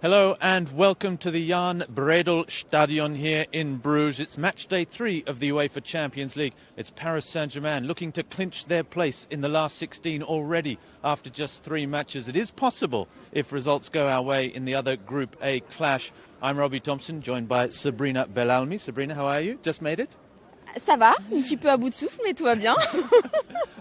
Hello and welcome to the Jan-Breydel Stadion here in Bruges. It's match day 3 of the UEFA Champions League. It's Paris Saint-Germain looking to clinch their place in the last 16 already after just 3 matches. It is possible if results go our way in the other Group A clash. I'm Robbie Thompson, joined by Sabrina Belalmi. Sabrina, how are you? Just made it? Ça va, un petit peu à bout de souffle, mais tout va bien.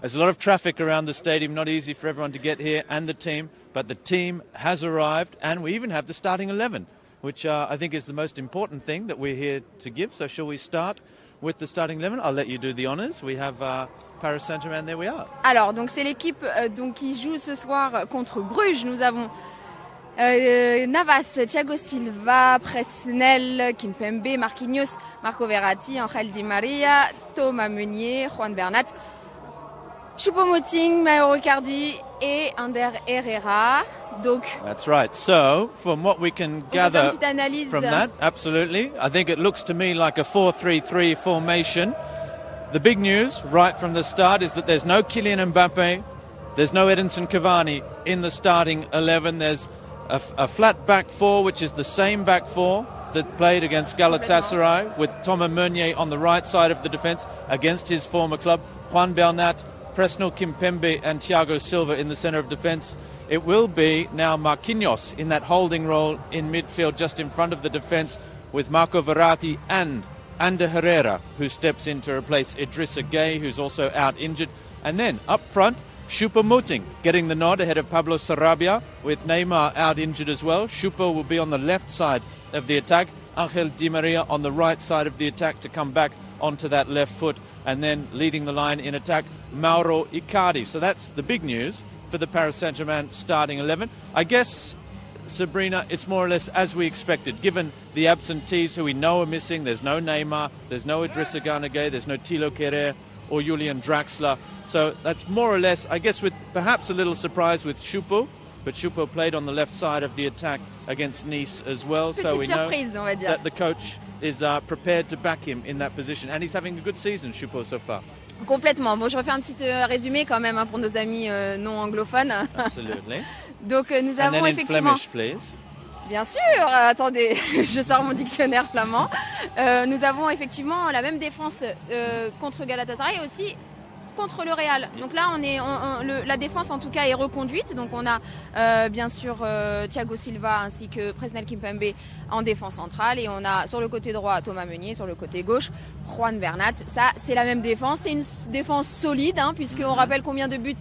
There's a lot of traffic around the stadium, not easy for everyone to get here and the team, but the team has arrived and we even have the starting 11, which I think is the most important thing that we're here to give. So shall we start with the starting 11? I'll let you do the honors. We have Paris Saint-Germain, there we are. Alors, donc c'est l'équipe qui joue ce soir contre Bruges. Nous avons Navas, Thiago Silva, Presnel, Kimpembe, Marquinhos, Marco Verratti, Angel Di Maria, Thomas Meunier, Juan Bernat, Choupo-Moting, Mauro Icardi et Ander Herrera. Donc, that's right. So, from what we can gather from that, absolutely, I think it looks to me like a 4-3-3 formation. The big news right from the start is that there's no Kylian Mbappe, there's no Edinson Cavani in the starting 11. There's a flat back four, which is the same back four that played against Galatasaray, with Thomas Meunier on the right side of the defence against his former club, Juan Bernat, Presnel Kimpembe and Thiago Silva in the centre of defence. It will be now Marquinhos in that holding role in midfield just in front of the defence, with Marco Verratti and Ander Herrera, who steps in to replace Idrissa Gueye, who's also out injured. And then up front, Choupo-Moting getting the nod ahead of Pablo Sarabia, with Neymar out injured as well. Choupo will be on the left side of the attack. Angel Di Maria on the right side of the attack to come back onto that left foot. And then leading the line in attack, Mauro Icardi. So that's the big news for the Paris Saint-Germain starting 11. I guess, Sabrina, it's more or less as we expected, given the absentees who we know are missing. There's no Neymar, there's no Idrissa Gueye, there's no Thilo Kehrer or Julian Draxler. So that's more or less, I guess, with perhaps a little surprise with Choupo, but Choupo played on the left side of the attack against Nice as well. So we know that the coach is prepared to back him in that position. And he's having a good season, Choupo, so far. Complètement. Bon, je refais un petit résumé quand même pour nos amis non anglophones. Absolutely. Donc nous avons and then effectivement... in Flemish, please. Bien sûr, attendez, je sors mon dictionnaire flamand. Nous avons effectivement la même défense contre Galatasaray et aussi contre le Real. Donc là, la défense en tout cas est reconduite. Donc on a bien sûr Thiago Silva ainsi que Presnel Kimpembe en défense centrale, et on a sur le côté droit Thomas Meunier, sur le côté gauche Juan Bernat. Ça, c'est la même défense. C'est une défense solide, hein, puisqu'on rappelle combien de buts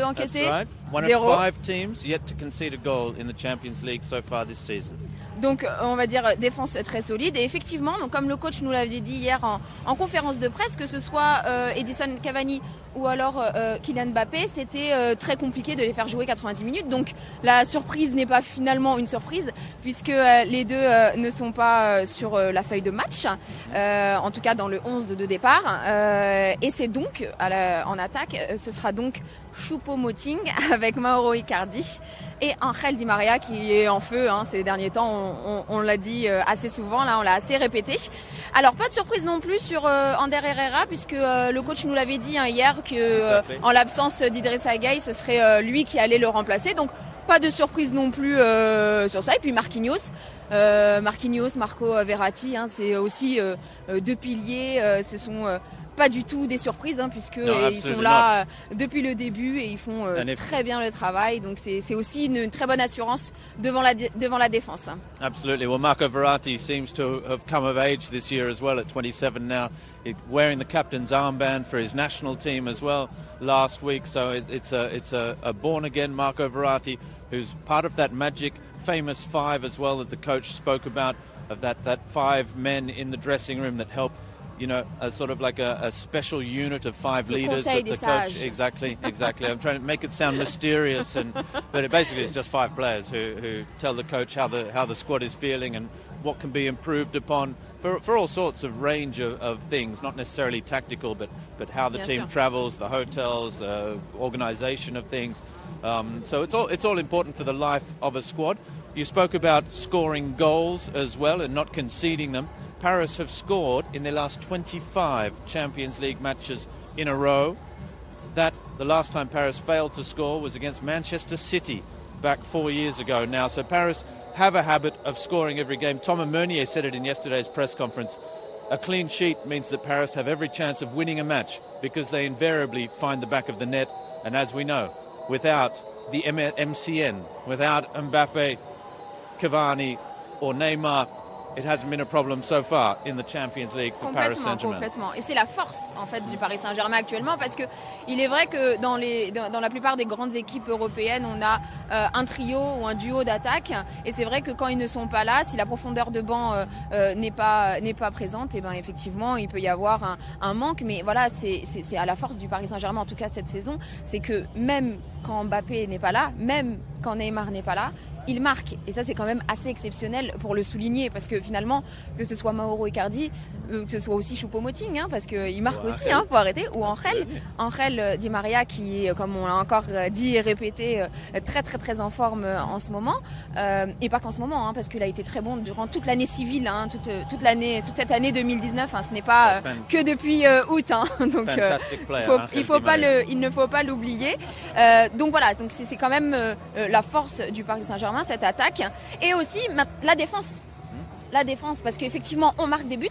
encaissés. That's right. One of 5 teams yet to concede a goal in the Champions League so far this season. Donc on va dire défense très solide, et effectivement, donc comme le coach nous l'avait dit hier en conférence de presse, que ce soit Edinson Cavani ou alors Kylian Mbappé, c'était très compliqué de les faire jouer 90 minutes. Donc la surprise n'est pas finalement une surprise, puisque les deux ne sont pas sur la feuille de match, en tout cas dans le 11 de départ, et c'est donc en attaque, ce sera donc Choupo-Moting avec Mauro Icardi et Angel Di Maria qui est en feu ces derniers temps. On l'a dit assez souvent, là on l'a assez répété. Alors pas de surprise non plus sur Ander Herrera, puisque le coach nous l'avait dit hier que en l'absence d'Idrissa Gueye, ce serait lui qui allait le remplacer. Donc pas de surprise non plus sur ça. Et puis Marquinhos, Marco Verratti, c'est aussi 2 piliers. Ce sont pas du tout des surprises, puisque ils sont là depuis le début et ils font très bien le travail. Donc c'est aussi une très bonne assurance devant la défense. Absolutely. Well, Marco Verratti seems to have come of age this year as well at 27 now, wearing the captain's armband for his national team as well last week. So it's a born again Marco Verratti, who's part of that magic famous 5 as well that the coach spoke about, of that 5 men in the dressing room that help, you know, a sort of like a special unit of 5 leaders that the coach. Exactly. I'm trying to make it sound mysterious, but it basically it's just 5 players who tell the coach how the squad is feeling and what can be improved upon for all sorts of range of things, not necessarily tactical, but how the team travels, the hotels, the organisation of things. So it's all important for the life of a squad. You spoke about scoring goals as well and not conceding them. Paris have scored in their last 25 Champions League matches in a row. That the last time Paris failed to score was against Manchester City back 4 years ago now. So Paris have a habit of scoring every game. Thomas Meunier said it in yesterday's press conference. A clean sheet means that Paris have every chance of winning a match because they invariably find the back of the net. And as we know, without the MCN, without Mbappé, Cavani or Neymar, it hasn't been a problem so far in the Champions League for Paris Saint-Germain. Complètement. Et c'est la force en fait du Paris Saint-Germain actuellement, parce que il est vrai que dans la plupart des grandes équipes européennes, on a un trio ou un duo d'attaque, et c'est vrai que quand ils ne sont pas là, si la profondeur de banc n'est pas présente, et ben effectivement il peut y avoir un manque. Mais voilà, c'est à la force du Paris Saint-Germain en tout cas cette saison, c'est que même quand Mbappé n'est pas là, même quand Neymar n'est pas là, il marque. Et ça, c'est quand même assez exceptionnel pour le souligner, parce que finalement, que ce soit Mauro Icardi, que ce soit aussi Choupo-Moting, parce qu'il marque aussi, faut arrêter, ou Angel Di Maria, qui, comme on l'a encore dit et répété, très très très en forme en ce moment, et pas qu'en ce moment, parce qu'il a été très bon durant toute l'année civile, toute cette année 2019, ce n'est pas que depuis août, donc il ne faut pas l'oublier. Donc voilà, donc c'est quand même la force du Paris Saint-Germain, cette attaque, et aussi la défense, parce qu'effectivement on marque des buts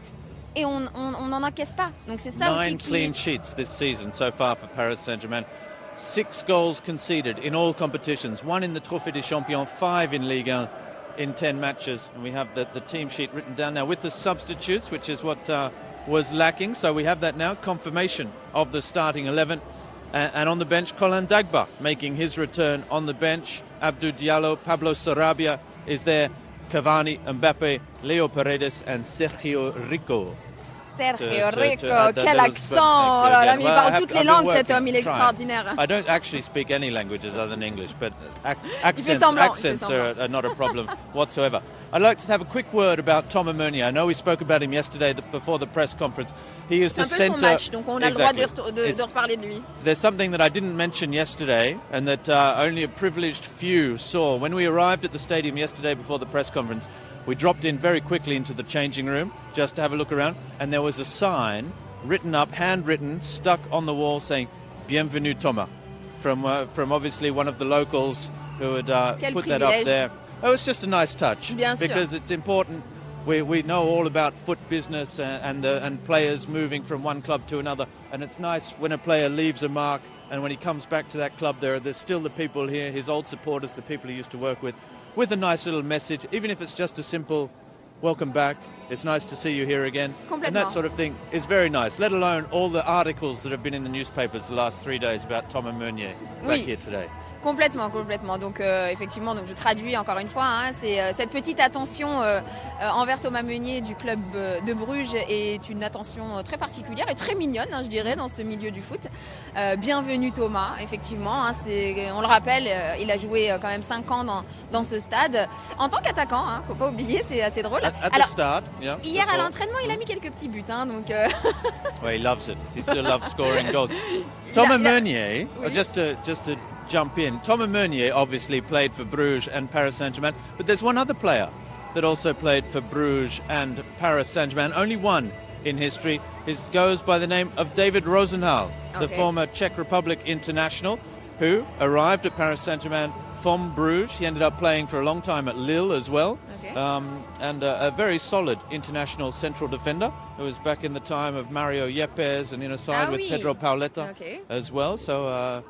et on n'en encaisse pas, donc c'est ça aussi qui... 9 clean sheets this season so far for Paris Saint-Germain, 6 goals conceded in all competitions, 1 in the Trophée des Champions, 5 in Ligue 1 in 10 matches, and we have the team sheet written down now with the substitutes, which is what was lacking, so we have that now, confirmation of the starting 11. And on the bench, Colin Dagba making his return on the bench. Abdou Diallo, Pablo Sarabia is there. Cavani, Mbappé, Leo Paredes and Sergio Rico. Sergio Rico, quel accent! Oh là là, mais il parle toutes les langues, cet homme, il est extraordinaire. I don't actually speak any languages other than English, but accents are not a problem whatsoever. I'd like to have a quick word about Thomas Meunier. I know we spoke about him yesterday before the press conference. He is the centre. C'est un peu son match, donc on a le droit de reparler de lui. There's something that I didn't mention yesterday, and that only a privileged few saw. When we arrived at the stadium yesterday before the press conference, we dropped in very quickly into the changing room just to have a look around, and there was a sign written up, handwritten, stuck on the wall saying "Bienvenue Thomas," from obviously one of the locals who had put that up there. Oh, it's just a nice touch, because it's important. We know all about foot business and players moving from one club to another, and it's nice when a player leaves a mark, and when he comes back to that club, there's still the people here, his old supporters, the people he used to work with a nice little message, even if it's just a simple welcome back, it's nice to see you here again. And that sort of thing is very nice, let alone all the articles that have been in the newspapers the last 3 days about Thomas Meunier back here today. Complètement. Donc effectivement, donc je traduis encore une fois, c'est cette petite attention envers Thomas Meunier du club de Bruges est une attention très particulière et très mignonne, je dirais, dans ce milieu du foot. Bienvenue Thomas, effectivement, on le rappelle, il a joué quand même 5 ans dans ce stade en tant qu'attaquant, faut pas oublier, c'est assez drôle. Hier à l'entraînement, il a mis quelques petits buts, donc. Well, he loves it. He still loves scoring goals. Thomas Meunier, just to jump in. Thomas Meunier obviously played for Bruges and Paris Saint-Germain, but there's one other player that also played for Bruges and Paris Saint-Germain, only one in history. He goes by the name of David Rosenhal, the former Czech Republic international, who arrived at Paris Saint-Germain from Bruges. He ended up playing for a long time at Lille as well, and a very solid international central defender who was back in the time of Mario Yepes and in a side with Pedro Pauleta as well. So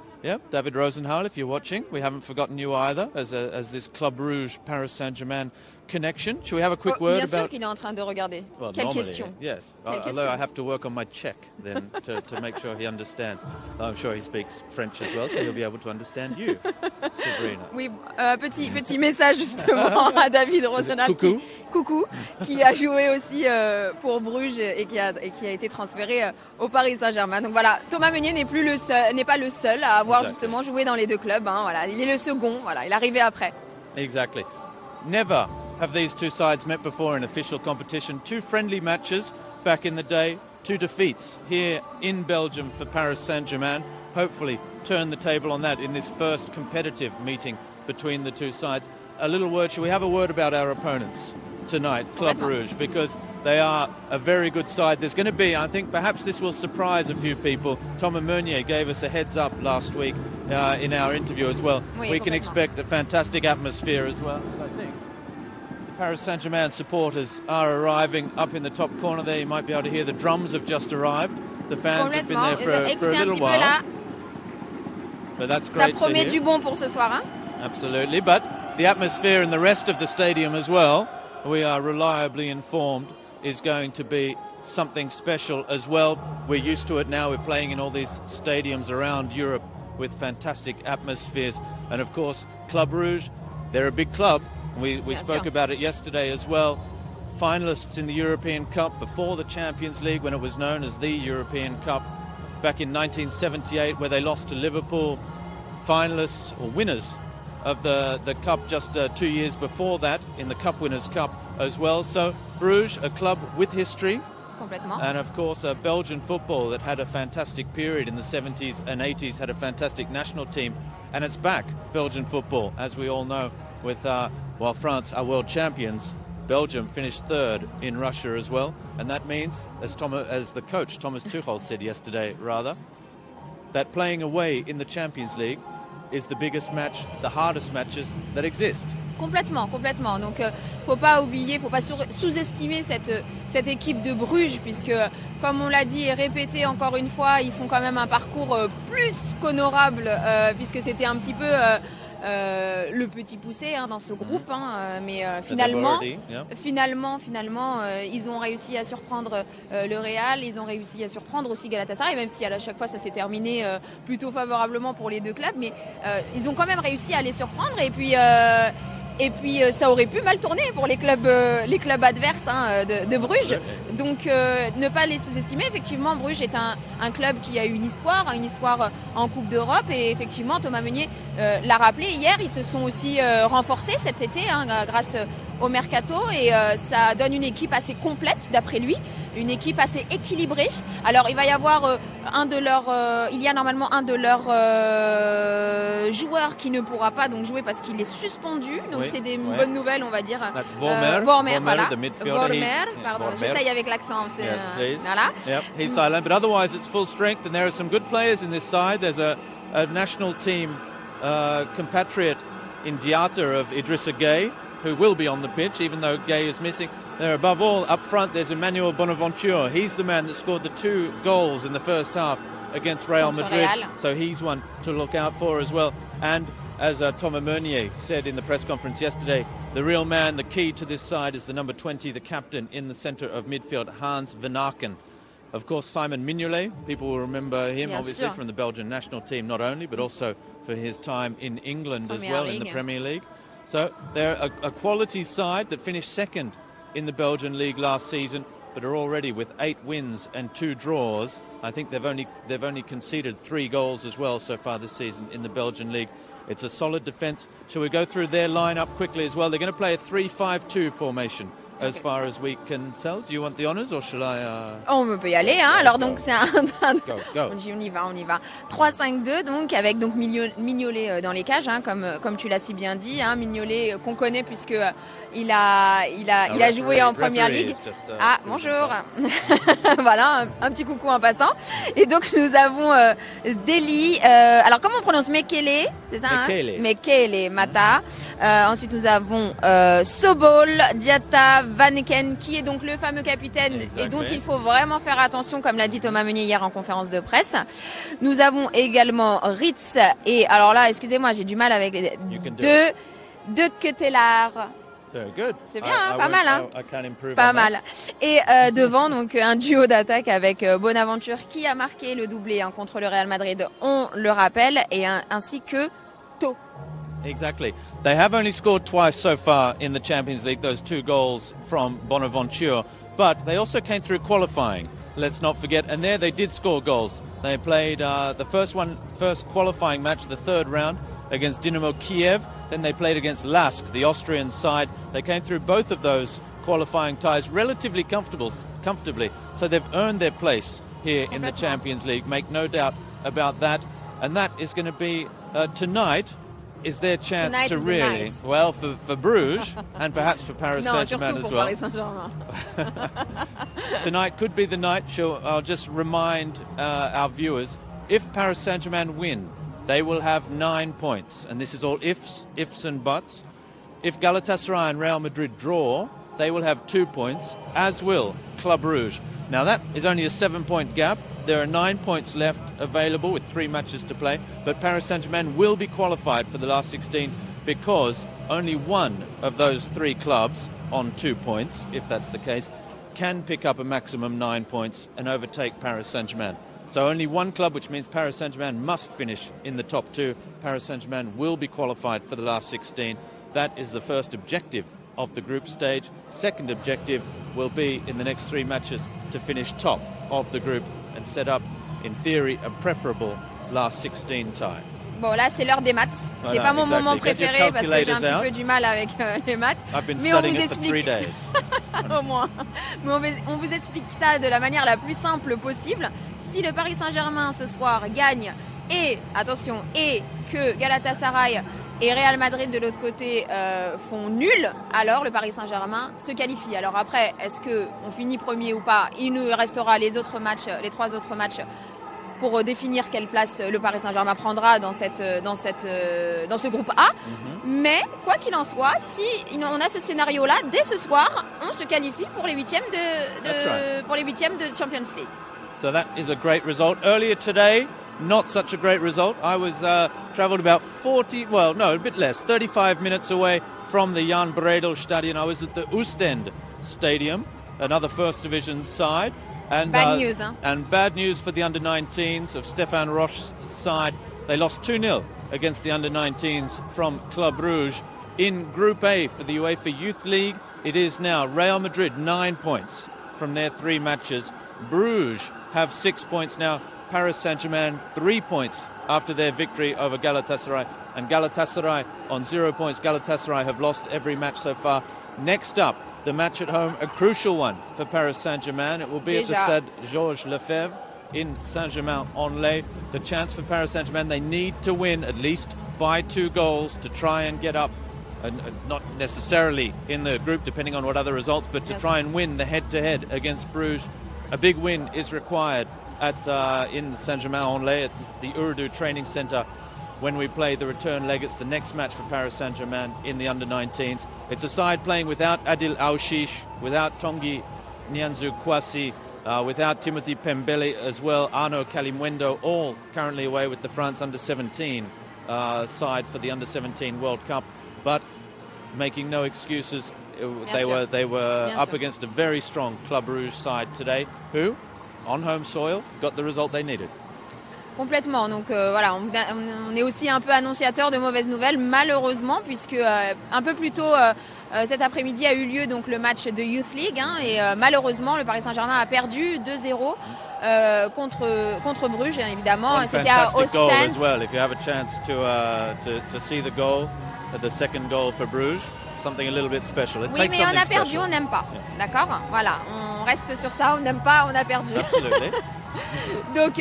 David Rosenhal, if you're watching, we haven't forgotten you either as this Club Rouge Paris Saint-Germain connection. Shall we have a quick word about... Bien sûr qu'il est en train de regarder. Well, quelle question? Yes. Although I have to work on my Czech then to make sure he understands. I'm sure he speaks French as well, so he'll be able to understand you, Sabrina. Oui, petit message justement à David Rosenhal. Coucou, qui a joué aussi pour Bruges et qui a été transféré au Paris Saint-Germain. Donc voilà, Thomas Meunier n'est pas le seul à avoir justement joué dans les deux clubs. Voilà, il est le second. Voilà, il est arrivé après. Exactly. Never have these two sides met before in official competition. 2 friendly matches back in the day, 2 defeats here in Belgium for Paris Saint-Germain. Hopefully turn the table on that in this first competitive meeting between the two sides. A little word, shall we have a word about our opponents tonight, Club Brugge, because they are a very good side. There's going to be, I think perhaps this will surprise a few people. Thomas Meunier gave us a heads up last week in our interview as well. We can expect a fantastic atmosphere as well, I think. Paris Saint-Germain supporters are arriving up in the top corner there. You might be able to hear the drums have just arrived. The fans have been there for a little while. But that's great. Ça promet du bon pour ce soir, hein? Absolutely, but the atmosphere in the rest of the stadium as well, we are reliably informed, is going to be something special as well. We're used to it now. We're playing in all these stadiums around Europe with fantastic atmospheres. And of course, Club Brugge, they're a big club. We spoke about it yesterday as well. Finalists in the European Cup before the Champions League, when it was known as the European Cup, back in 1978, where they lost to Liverpool. Finalists or winners of the Cup just 2 years before that in the Cup Winners' Cup as well. So Bruges, a club with history. Complètement. And of course, Belgian football that had a fantastic period in the 70s and 80s, had a fantastic national team. And it's back, Belgian football, as we all know, with while France are world champions, Belgium finished third in Russia as well. And that means, as the coach, Thomas Tuchel, said yesterday, that playing away in the Champions League is the biggest match, the hardest matches that exist. Complètement. Donc, faut pas oublier, faut pas sous-estimer cette équipe de Bruges, puisque, comme on l'a dit et répété encore une fois, ils font quand même un parcours plus qu'honorable, puisque c'était un petit peu le petit poussé dans ce groupe, mais finalement, ils ont réussi à surprendre le Real, ils ont réussi à surprendre aussi Galatasaray, même si à chaque fois ça s'est terminé plutôt favorablement pour les deux clubs, mais ils ont quand même réussi à les surprendre, et puis ça aurait pu mal tourner pour les clubs adverses de Bruges. Donc ne pas les sous-estimer. Effectivement, Bruges est un club qui a une histoire en Coupe d'Europe, et effectivement Thomas Meunier l'a rappelé hier, ils se sont aussi renforcés cet été grâce au mercato, et ça donne une équipe assez complète d'après lui, une équipe assez équilibrée. Alors il va y avoir il y a normalement un de leurs joueurs qui ne pourra pas donc jouer parce qu'il est suspendu, donc c'est des bonnes nouvelles, on va dire. Vormer, voilà. the midfielder. Pardon, j'essaye avec l'accent. Voilà. Yep, he's silent, but otherwise it's full strength, and there are some good players in this side. There's a national team compatriot in Diatta of Idrissa Gueye, who will be on the pitch, even though Gueye is missing. There, above all, up front, there's Emmanuel Bonaventure. He's the man that scored the 2 goals in the first half against Real Madrid. So he's one to look out for as well. And as Thomas Meunier said in the press conference yesterday, the real man, the key to this side is the number 20, the captain in the centre of midfield, Hans Van Aken. Of course, Simon Mignolet, people will remember him, obviously, from the Belgian national team, not only, but also for his time in England as well, in the Premier League. So they're a quality side that finished second in the Belgian league last season, but are already with 8 wins and 2 draws. I think they've only conceded 3 goals as well so far this season in the Belgian league. It's a solid defence. Shall we go through their lineup quickly as well? They're going to play a 3-5-2 formation. As far as we can tell. Do you want the honors or shall I... On peut y aller, hein. Alors donc c'est un... Go. On y va. 3-5-2 donc, avec donc Mignolet dans les cages, comme tu l'as si bien dit, Mignolet qu'on connaît puisque il a joué en Première Ligue. Bonjour. Voilà, un petit coucou en passant. Et donc nous avons Deli, alors comment on prononce Mekele, c'est ça, Mekele Mata. Ensuite nous avons Sobol, Diatta, Van Aken, qui est donc le fameux capitaine et dont il faut vraiment faire attention, comme l'a dit Thomas Meunier hier en conférence de presse. Nous avons également Ritz, et alors là, excusez-moi, j'ai du mal avec deux Ketelar. C'est bien, pas mal. Pas mal. Et devant, donc un duo d'attaque avec Bonaventure qui a marqué le doublé contre le Real Madrid, on le rappelle, et ainsi que To. Exactly. They have only scored twice so far in the Champions League, those 2 goals from Bonaventure, but they also came through qualifying. Let's not forget, and there they did score goals. They played the first qualifying match, the 3rd round, against Dynamo Kiev. Then they played against Lask, the Austrian side. They came through both of those qualifying ties relatively comfortably. So they've earned their place here in the Champions League. Make no doubt about that. And that is going to be tonight. Is their chance tonight to really, well, for Bruges and perhaps for Paris Saint-Germain as well. Paris Saint-Germain. Tonight could be the night. I'll just remind our viewers, if Paris Saint-Germain win, they will have 9 points. And this is all ifs and buts. if Galatasaray and Real Madrid draw, they will have 2 points, as will Club Brugge. Now that is only a 7-point gap. There are 9 points left available with 3 matches to play, but Paris Saint-Germain will be qualified for the last 16 because only one of those 3 clubs on 2 points, if that's the case, can pick up a maximum 9 points and overtake Paris Saint-Germain. So only one club, which means Paris Saint-Germain must finish in the top 2. Paris Saint-Germain will be qualified for the last 16. That is the first objective of the group stage. Second objective will be in the next 3 matches to finish top of the group and set up, in theory, a preferable last 16 tie. Bon, là, c'est l'heure des maths. C'est pas mon moment préféré parce que j'ai un petit peu du mal avec les maths. Mais on vous explique au moins. Mais on vous explique ça de la manière la plus simple possible. Si le Paris Saint-Germain ce soir gagne et que Galatasaray et Real Madrid de l'autre côté font nul, alors le Paris Saint-Germain se qualifie. Alors après, est-ce qu'on finit premier ou pas? Il nous restera les 3 autres matchs pour définir quelle place le Paris Saint-Germain prendra dans ce groupe A. Mais quoi qu'il en soit, si on a ce scénario-là, dès ce soir, on se qualifie pour les huitièmes de Champions League. So that is a great result. Earlier today, not such a great result. I was travelled about 35 minutes away from the Jan-Breydel Stadion. I was at the Oostend Stadium, another First Division side. And bad news, huh? And bad news for the under-19s of Stéphane Roche's side. They lost 2-0 against the under-19s from Club Brugge. In Group A for the UEFA Youth League, it is now Real Madrid 9 points from their 3 matches. Bruges have 6 points now. Paris Saint-Germain 3 points after their victory over Galatasaray. And Galatasaray on 0 points. Galatasaray have lost every match so far. Next up, the match at home, a crucial one for Paris Saint-Germain. It will be at the Stade Georges Lefebvre in Saint-Germain-en-Laye. The chance for Paris Saint-Germain, they need to win at least by 2 goals to try and get up, and not necessarily in the group depending on what other results, but to try and win the head-to-head against Bruges. A big win is required in Saint-Germain-en-Laye at the Urdu Training Centre. When we play the return leg, it's the next match for Paris Saint-Germain in the under-19s. It's a side playing without Adil Aouchiche, without Tanguy Nianzou Kouassi, without Timothy Pembele as well, Arnaud Kalimwendo, all currently away with the France under-17 side for the under-17 World Cup. But making no excuses, they were up against a very strong Club Brugge side today, who, on home soil, got the result they needed. Complètement, donc voilà, on est aussi un peu annonciateur de mauvaises nouvelles, malheureusement, puisque un peu plus tôt cet après-midi a eu lieu donc le match de Youth League, et malheureusement le Paris Saint-Germain a perdu 2-0 contre Bruges, évidemment. C'était à Ostend. As well, if you have a chance to see the goal, the second goal for Bruges, something a little bit special. Oui, mais on a perdu, on n'aime pas, d'accord. Voilà, on reste sur ça, on n'aime pas, on a perdu. Absolutely. Donc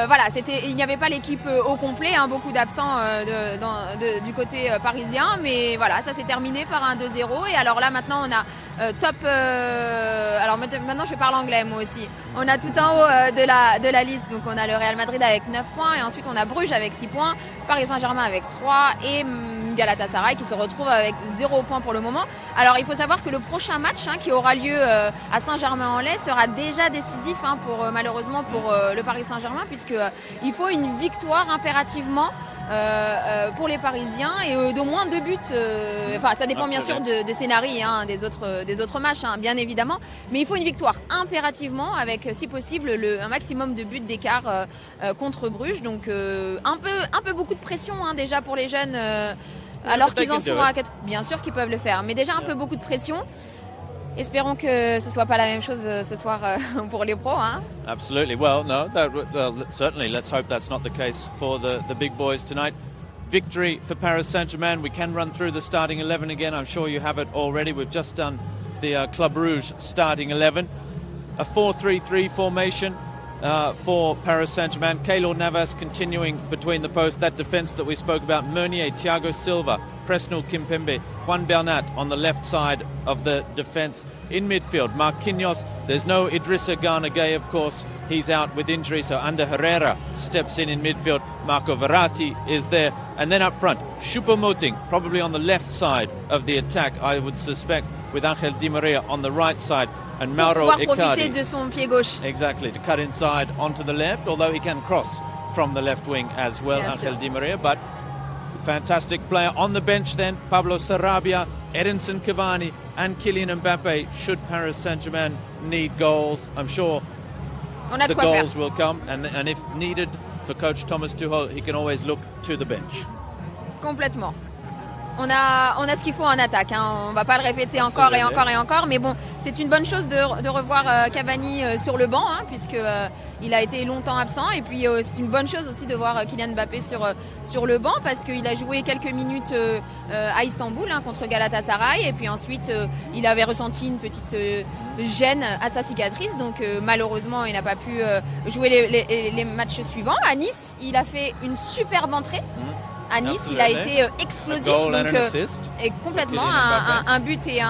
voilà, il n'y avait pas l'équipe au complet, beaucoup d'absents du côté parisien, mais voilà, ça s'est terminé par un 2-0. Et alors là maintenant on a alors maintenant je parle anglais moi aussi. On a tout en haut de la liste, donc on a le Real Madrid avec 9 points et ensuite on a Bruges avec 6 points, Paris Saint-Germain avec 3 et Galatasaray qui se retrouve avec 0 points pour le moment. Alors il faut savoir que le prochain match qui aura lieu à Saint-Germain-en-Laye sera déjà décisif malheureusement pour le Paris Saint-Germain, puisque il faut une victoire impérativement pour les Parisiens et d'au moins 2 buts. Enfin, ça dépend bien sûr des scénarios des autres matchs, bien évidemment, mais il faut une victoire impérativement avec, si possible, un maximum de buts d'écart contre Bruges. Donc un peu beaucoup de pression déjà pour les jeunes. Alors qu'ils en sont à 4, bien sûr qu'ils peuvent le faire, mais déjà un peu beaucoup de pression. Espérons que ce soit pas la même chose ce soir pour les pros. Absolutely. Well, no, certainly. Let's hope that's not the case for the big boys tonight. Victory for Paris Saint-Germain. We can run through the starting 11 again. I'm sure you have it already. We've just done the Club Brugge starting 11. A 4-3-3 formation. for Paris Saint-Germain. Keylor Navas continuing between the posts. That defence that we spoke about. Meunier, Thiago Silva, Presnel Kimpembe, Juan Bernat on the left side of the defence. In midfield, Marquinhos. There's no Idrissa Gana Gueye, of course. He's out with injury, so Ander Herrera steps in midfield. Marco Verratti is there. And then up front, Choupo-Moting, probably on the left side of the attack, I would suspect, with Angel Di Maria on the right side. And Mauro Icardi. De son pied gauche. Exactly, to cut inside onto the left, although he can cross from the left wing as well, Angel Di Maria. But fantastic player. On the bench then, Pablo Sarabia, Edinson Cavani and Kylian Mbappe. Should Paris Saint-Germain need goals, I'm sure the goals will come. And if needed for coach Thomas Tuchel, he can always look to the bench. Complètement. On a ce qu'il faut en attaque, hein. On va pas le répéter encore et encore et encore, mais bon, c'est une bonne chose de revoir Cavani sur le banc, hein, puisque il a été longtemps absent, et puis c'est une bonne chose aussi de voir Kylian Mbappé sur le banc, parce qu'il a joué quelques minutes à Istanbul, hein, contre Galatasaray, et puis ensuite il avait ressenti une petite gêne à sa cicatrice, donc malheureusement il n'a pas pu jouer les matchs suivants. À Nice, il a fait une superbe entrée. À Nice, il a été explosif, donc et complètement un but et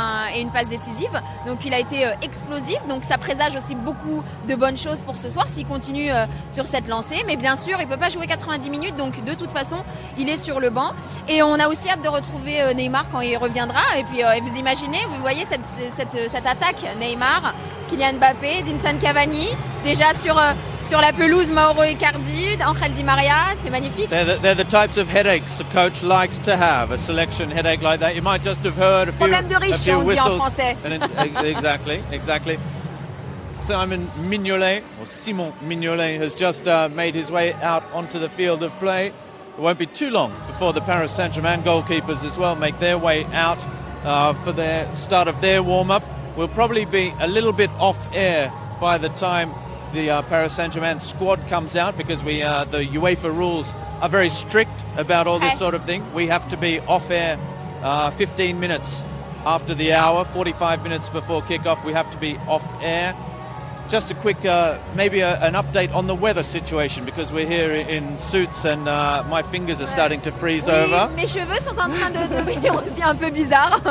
une passe décisive. Donc il a été explosif, donc ça présage aussi beaucoup de bonnes choses pour ce soir s'il continue sur cette lancée. Mais bien sûr, il peut pas jouer 90 minutes, donc de toute façon, il est sur le banc. Et on a aussi hâte de retrouver Neymar quand il reviendra. Et puis vous imaginez, vous voyez cette attaque, Neymar, Kylian Mbappé, Edinson Cavani, déjà sur la pelouse, Mauro Icardi, Angel Di Maria, c'est magnifique. They're the types of headaches a coach likes to have, a selection headache like that. You might just have heard a few problème de riche, on dit en français. Exactly. Simon Mignolet has just made his way out onto the field of play. It won't be too long before the Paris Saint-Germain goalkeepers as well make their way out for their start of their warm-up. We'll probably be a little bit off air by the time the Paris Saint-Germain squad comes out, because the UEFA rules are very strict about all this sort of thing. We have to be off air 15 minutes after the hour, 45 minutes before kickoff. We have to be off air. Just a quick, maybe an update on the weather situation, because we're here in suits and my fingers are starting to freeze over. Mes cheveux sont en train de devenir aussi un peu bizarres.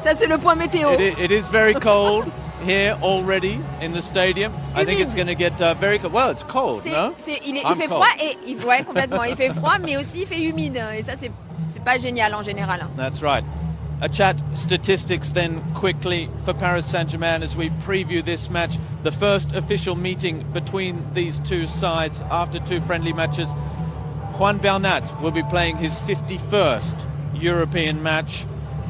Ça, c'est le point météo. It is very cold here already in the stadium. I think it's going to get very cold. Well, it's cold, no? Il fait froid ouais, complètement. Il fait froid, mais aussi il fait humide. Et ça, c'est pas génial en général. That's right. A chat statistics then quickly for Paris Saint-Germain as we preview this match. The first official meeting between these two sides after two friendly matches. Juan Bernat will be playing his 51st European match.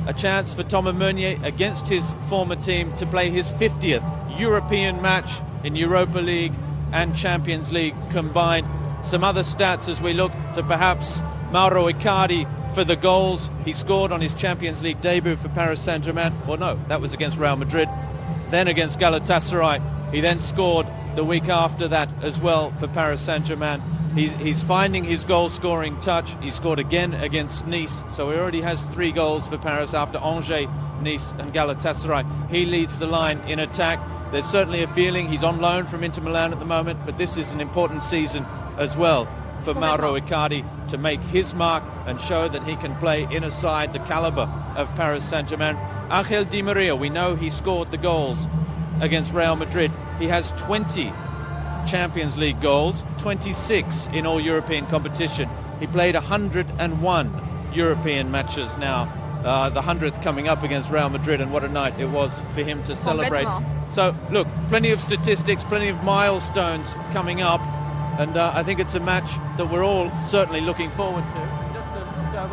A chance for Thomas Meunier against his former team to play his 50th European match in Europa League and Champions League combined. Some other stats as we look to perhaps Mauro Icardi for the goals he scored on his Champions League debut for Paris Saint-Germain. Well, no, that was against Real Madrid, then against Galatasaray. He then scored the week after that as well for Paris Saint-Germain. He's finding his goal-scoring touch. He scored again against Nice, so he already has 3 goals for Paris after Angers, Nice and Galatasaray. He leads the line in attack. There's certainly a feeling he's on loan from Inter Milan at the moment, but this is an important season as well for Mauro Icardi to make his mark and show that he can play in a side the calibre of Paris Saint-Germain. Angel Di Maria, we know he scored the goals against Real Madrid. He has 20 Champions League goals, 26 in all European competition. He played 101 European matches now, the 100th coming up against Real Madrid, and what a night it was for him to celebrate. So, look, plenty of statistics, plenty of milestones coming up. And I think it's a match that we're all certainly looking forward to.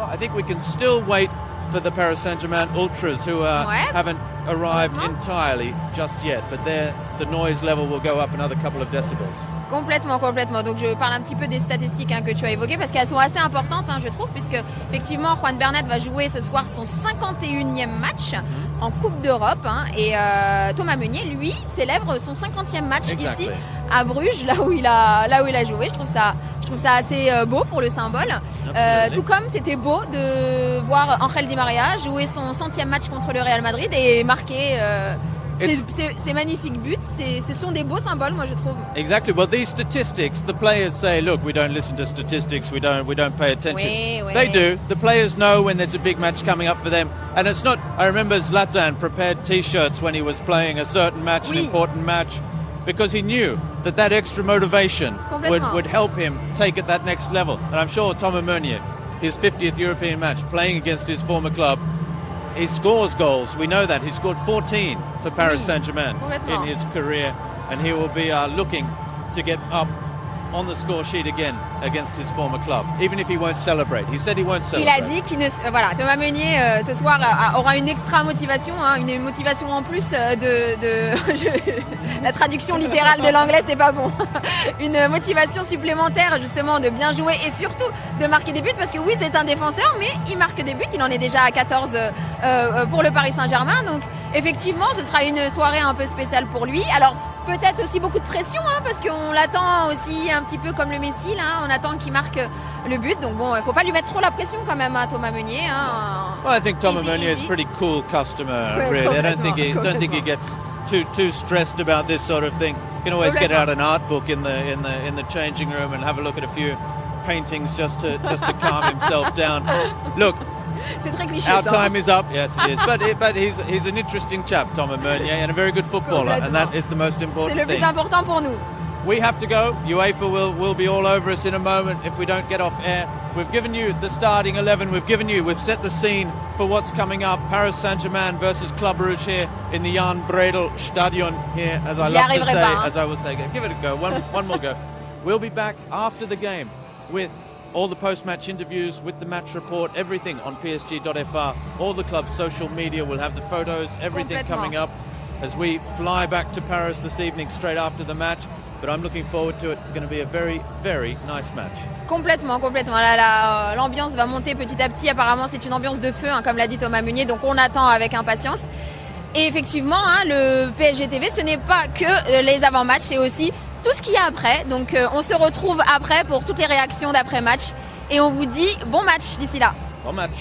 I think we can still wait for the Paris Saint-Germain ultras who haven't arrived entirely just yet. But the noise level will go up another couple of decibels. Complètement. Donc je parle un petit peu des statistiques que tu as évoquées, parce qu'elles sont assez importantes, je trouve, puisque effectivement Juan Bernat va jouer ce soir son 51e match en Coupe d'Europe, et Thomas Meunier, lui, célèbre son 50e match ici à Bruges, là où il a joué. Je trouve ça assez beau pour le symbole. Tout comme c'était beau de voir Angel Di Maria jouer son 100e match contre le Real Madrid et marquer Ces magnifiques buts, ce sont des beaux symboles, moi je trouve. Exactly. Well, these statistics, the players say, look, we don't listen to statistics, we don't pay attention. Oui. They do. The players know when there's a big match coming up for them. And it's not, I remember Zlatan prepared T-shirts when he was playing a certain match, an important match, because he knew that extra motivation would help him take it that next level. And I'm sure Thomas Meunier, his 50th European match, playing against his former club, he scores goals. We know that. He scored 14 for Paris Saint-Germain in his career. And he will be looking to get up on the score sheet again against his former club, even if he won't celebrate. He said he won't celebrate. Il a dit qu'il ne... Voilà, Thomas Meunier, ce soir, aura une extra motivation, une motivation en plus la traduction littérale de l'anglais, c'est pas bon. Une motivation supplémentaire, justement, de bien jouer et surtout de marquer des buts, parce que oui, c'est un défenseur, mais il marque des buts. Il en est déjà à 14 pour le Paris Saint-Germain. Donc, effectivement, ce sera une soirée un peu spéciale pour lui. Alors, peut-être aussi beaucoup de pression, parce qu'on l'attend aussi un petit peu comme le Messi, là. On attend qu'il marque le but. Donc bon, il faut pas lui mettre trop la pression quand même, Thomas Meunier. Well, I think Thomas Meunier is a pretty cool customer, really. I don't think he gets too stressed about this sort of thing. You can always get out an art book in the changing room and have a look at a few paintings just to calm himself down. Look. C'est très cliché. Our time is up. Yes, it is. But he's an interesting chap, Thomas Meunier, and a very good footballer, and that is the most important thing. C'est le plus important pour nous. We have to go. UEFA will be all over us in a moment if we don't get off air. We've given you the starting 11. We've set the scene for what's coming up. Paris Saint-Germain versus Club Brugge here in the Jan-Breydel Stadion here, as I love to say, as I will say. Give it a go. One more go. We'll be back after the game with all the post-match interviews, with the match report, everything on PSG.fr. All the club's social media will have the photos, everything coming up as we fly back to Paris this evening straight after the match. But I'm looking forward to it. It's going to be a very, very nice match. Complètement. L'ambiance va monter petit à petit. Apparemment, c'est une ambiance de feu, comme l'a dit Thomas Meunier. Donc, on attend avec impatience. Et effectivement, le PSG TV, ce n'est pas que les avant-matchs, c'est aussi tout ce qu'il y a après. Donc, on se retrouve après pour toutes les réactions d'après-match. Et on vous dit bon match d'ici là. Bon match.